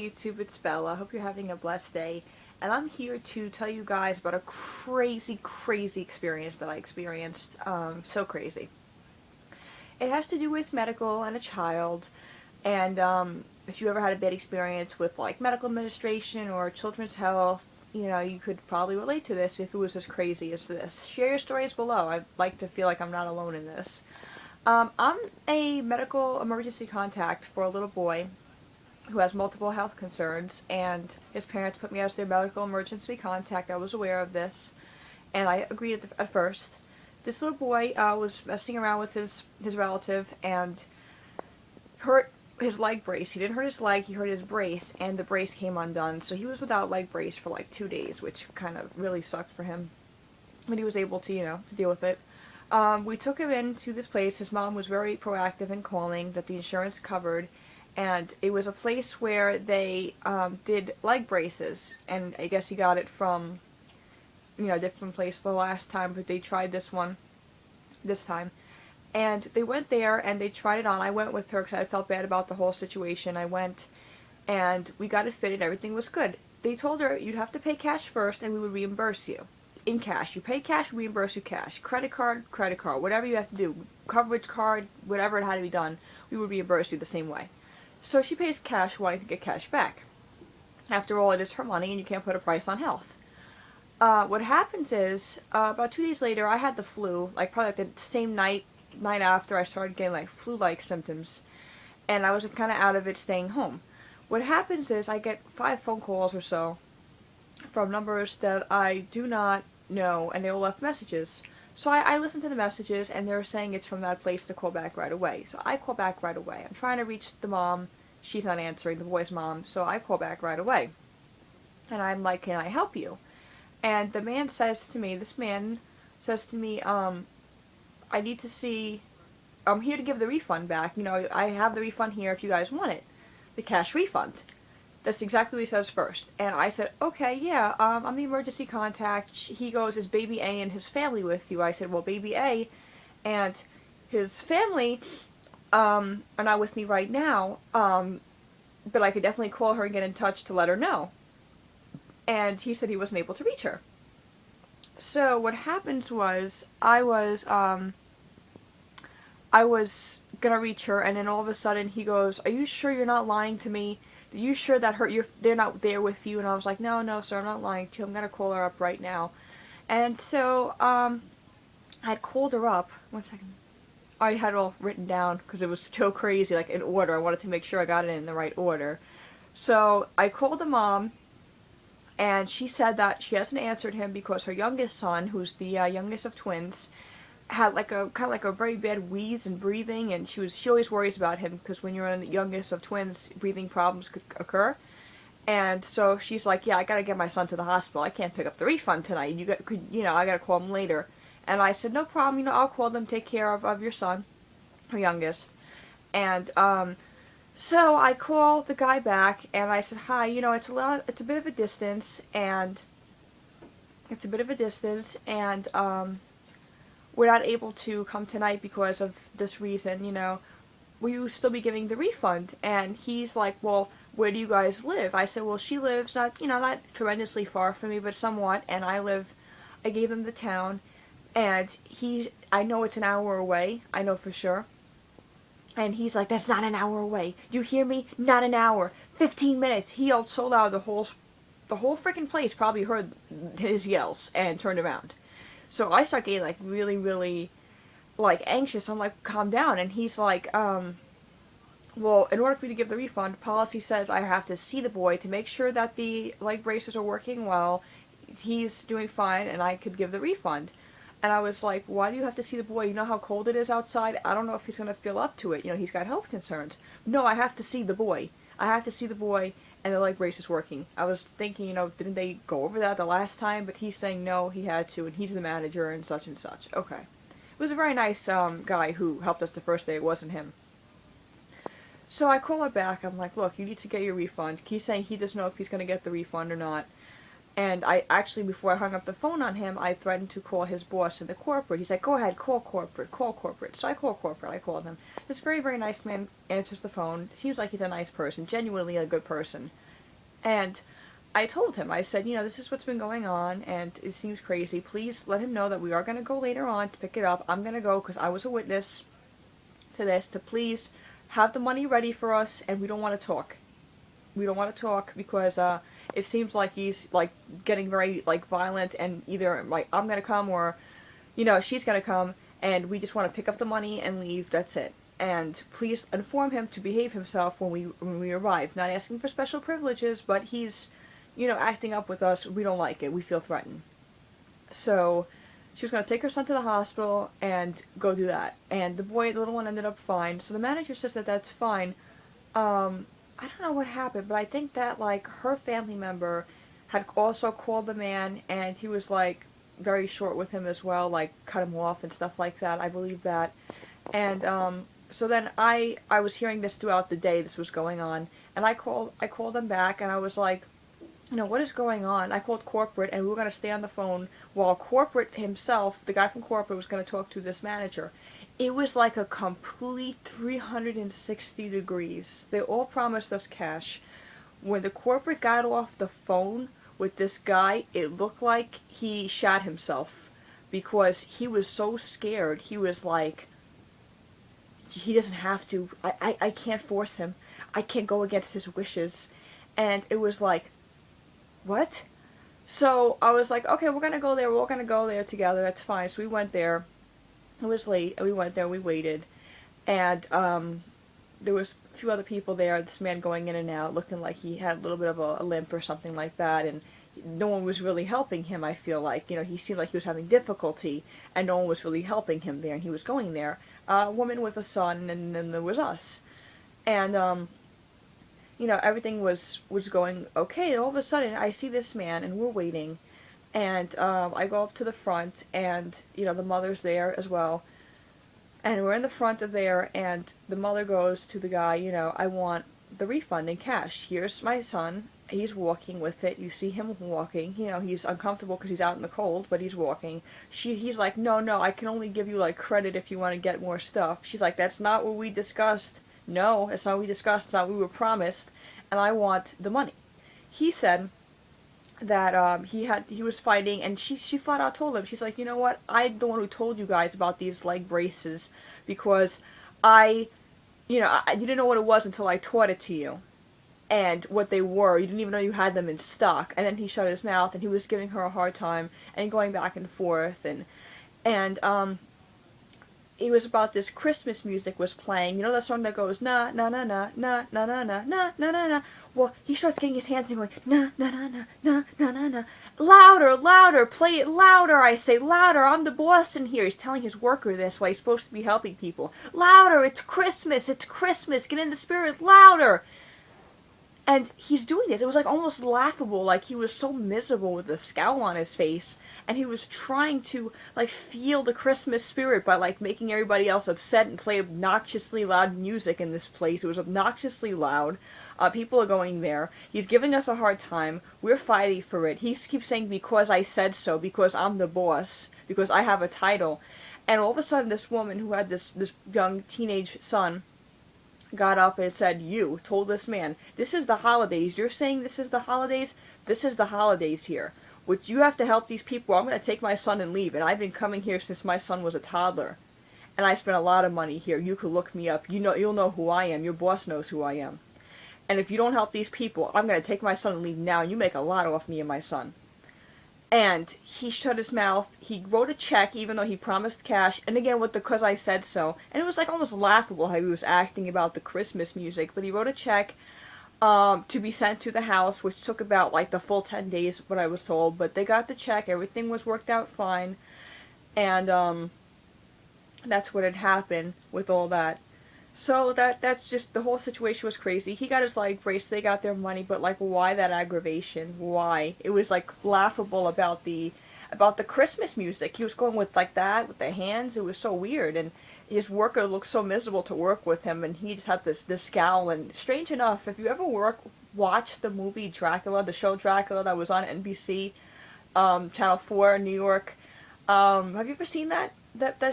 YouTube? It's Bella. I hope you're having a blessed day. And I'm here to tell you guys about a crazy, crazy experience that I experienced. So crazy. It has to do with medical and a child. And if you ever had a bad experience with like medical administration or children's health, you could probably relate to this if it was as crazy as this. Share your stories below. I'd like to feel like I'm not alone in this. I'm a medical emergency contact for a little boy who has multiple health concerns, and his parents put me as their medical emergency contact. I was aware of this, and I agreed at first. This little boy was messing around with his relative and hurt his leg brace. He didn't hurt his leg, he hurt his brace, and the brace came undone. So he was without leg brace for like 2 days, which kind of really sucked for him. But he was able to, to deal with it. We took him into this place. His mom was very proactive in calling that the insurance covered, and it was a place where they did leg braces, and I guess he got it from, a different place the last time, but they tried this time. And they went there, and they tried it on. I went with her because I felt bad about the whole situation. I went, and we got it fitted. Everything was good. They told her, you'd have to pay cash first, and we would reimburse you. In cash. You pay cash, we reimburse you cash. Credit card, whatever you have to do. Coverage card, whatever it had to be done, we would reimburse you the same way. So she pays cash wanting to get cash back. After all, it is her money and you can't put a price on health. What happens is, about 2 days later, I had the flu, like probably like the same night after I started getting like flu-like symptoms, and I was kind of out of it staying home. What happens is I get 5 phone calls or so from numbers that I do not know, and they all left messages. So I listened to the messages, and they were saying it's from that place to call back right away. So I call back right away. I'm trying to reach the mom. She's not answering, the boy's mom, so I call back right away. And I'm like, can I help you? And the man says to me, I need to see, I'm here to give the refund back. I have the refund here if you guys want it. The cash refund. That's exactly what he says first. And I said, okay, yeah, I'm the emergency contact. He goes, is baby A and his family with you? I said, well, baby A and his family are not with me right now, but I could definitely call her and get in touch to let her know. And he said he wasn't able to reach her. So what happens was, I was gonna reach her, and then all of a sudden he goes, are you sure you're not lying to me? Are you sure that they're not there with you? And I was like, no, sir, I'm not lying to you. I'm gonna call her up right now. And so, I'd called her up. 1 second. I had it all written down because it was so crazy, like in order. I wanted to make sure I got it in the right order. So I called the mom, and she said that she hasn't answered him because her youngest son, who's the youngest of twins, had like a kind of like a very bad wheeze and breathing, and she always worries about him because when you're the youngest of twins, breathing problems could occur. And so she's like, yeah, I gotta get my son to the hospital. I can't pick up the refund tonight. I gotta call him later. And I said, no problem. I'll call them. Take care of your son, her youngest. And so I call the guy back, and I said, hi. It's a bit of a distance, and we're not able to come tonight because of this reason, will you still be giving the refund? And he's like, well, where do you guys live? I said, well, she lives not tremendously far from me, but somewhat, and I gave him the town, and I know it's an hour away, I know for sure. And he's like, that's not an hour away. Do you hear me? Not an hour. 15 minutes. He yelled so loud the whole freaking place probably heard his yells and turned around. So I start getting, like, really, really, like, anxious. I'm like, calm down. And he's like, well, in order for me to give the refund, policy says I have to see the boy to make sure that the leg braces are working well, he's doing fine, and I could give the refund. And I was like, why do you have to see the boy? You know how cold it is outside? I don't know if he's going to feel up to it. He's got health concerns. No, I have to see the boy. And the leg brace is working. I was thinking, didn't they go over that the last time? But he's saying no, he had to, and he's the manager and such and such. Okay. It was a very nice guy who helped us the first day. It wasn't him. So I call her back. I'm like, look, you need to get your refund. He's saying he doesn't know if he's going to get the refund or not. And I actually, before I hung up the phone on him, I threatened to call his boss in the corporate. He's like, go ahead, call corporate. So I call corporate. I called him. This very, very nice man answers the phone. Seems like he's a nice person, genuinely a good person. And I told him, I said, this is what's been going on, and it seems crazy. Please let him know that we are going to go later on to pick it up. I'm going to go because I was a witness to this, to please have the money ready for us, and we don't want to talk. We don't want to talk because it seems like he's like getting very like violent, and either like I'm going to come or she's going to come, and we just want to pick up the money and leave. That's it. And please inform him to behave himself when we arrive. Not asking for special privileges, but he's acting up with us. We don't like it. We feel threatened. So she was going to take her son to the hospital and go do that. And the little one, ended up fine. So the manager says that that's fine. I don't know what happened, but I think that like her family member had also called the man, and he was like very short with him as well, like cut him off and stuff like that. I believe that. And so then I was hearing this throughout the day. This was going on, and I called them back, and I was like, what is going on? I called corporate, and we were going to stay on the phone while corporate himself, the guy from corporate, was going to talk to this manager. It was like a complete 360 degrees. They all promised us cash. When the corporate got off the phone with this guy, it looked like he shot himself because he was so scared. He was like, he doesn't have to. I can't force him. I can't go against his wishes. And it was like, what? So I was like, okay, we're gonna go there. We're all gonna go there together. That's fine. So we went there. It was late, and we went there. We waited, and there was a few other people there. This man going in and out, looking like he had a little bit of a limp or something like that, and no one was really helping him. I feel like he seemed like he was having difficulty, and no one was really helping him there. And he was going there. A woman with a son, and then there was us, and everything was going okay. And all of a sudden, I see this man, and we're waiting, and I go up to the front, and the mother's there as well, and we're in the front of there, and the mother goes to the guy, I want the refund in cash. Here's my son. He's walking with it. You see him walking. He's uncomfortable because he's out in the cold, but he's walking. He's like, no, I can only give you like credit if you want to get more stuff. She's like, that's not what we discussed. No, that's not what we discussed. It's not what we were promised, and I want the money. He said that he was fighting, and she flat out told him, she's like, you know what, I'm the one who told you guys about these leg braces because I didn't know what it was until I taught it to you, and what they were. You didn't even know you had them in stock. And then he shut his mouth, and he was giving her a hard time and going back and forth, and it was about this Christmas music was playing. You know that song that goes na na na na na na na na na na na na. Well, he starts getting his hands and going na na na na na na na na. Louder, louder, play it louder. I say louder. I'm the boss in here. He's telling his worker this while he's supposed to be helping people. Louder. It's Christmas. It's Christmas. Get in the spirit. Louder. And he's doing this. It was like almost laughable. Like he was so miserable with a scowl on his face. And he was trying to like feel the Christmas spirit by like making everybody else upset and play obnoxiously loud music in this place. It was obnoxiously loud. People are going there. He's giving us a hard time. We're fighting for it. He keeps saying because I said so, because I'm the boss, because I have a title. And all of a sudden this woman who had this young teenage son got up and said, you told this man, this is the holidays. You're saying this is the holidays? This is the holidays here. Which you have to help these people. I'm going to take my son and leave. And I've been coming here since my son was a toddler. And I spent a lot of money here. You could look me up. You'll know who I am. Your boss knows who I am. And if you don't help these people, I'm going to take my son and leave now. And you make a lot off me and my son. And he shut his mouth. He wrote a check, even though he promised cash. And again, with the "cause I said so." And it was like almost laughable how he was acting about the Christmas music. But he wrote a check to be sent to the house, which took about like the full 10 days, what I was told. But they got the check. Everything was worked out fine. And that's what had happened with all that. So that's just, the whole situation was crazy. He got his leg braced, they got their money, but like why that aggravation? Why? It was like laughable about the Christmas music. He was going with like that, with the hands. It was so weird, and his worker looked so miserable to work with him, and he just had this scowl. And strange enough, if you ever watch the movie Dracula, the show Dracula that was on NBC, Channel 4 in New York, have you ever seen that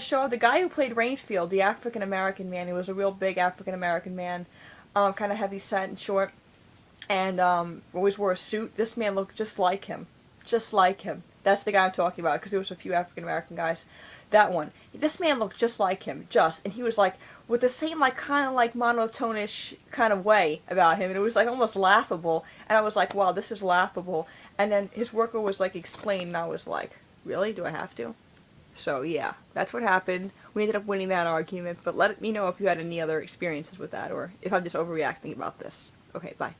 show? The guy who played Rainfield, the African American man, he was a real big African American man, kind of heavy set and short. and always wore a suit. This man looked just like him. Just like him. That's the guy I'm talking about, because there was a few African American guys. That one. This man looked just like him, and he was like, with the same, like, kind of like monotonish kind of way about him, and it was like almost laughable, and I was like, wow, this is laughable, and then his worker was like, explain, and I was like, really? Do I have to? So yeah, that's what happened. We ended up winning that argument, but let me know if you had any other experiences with that, or if I'm just overreacting about this. Okay, bye.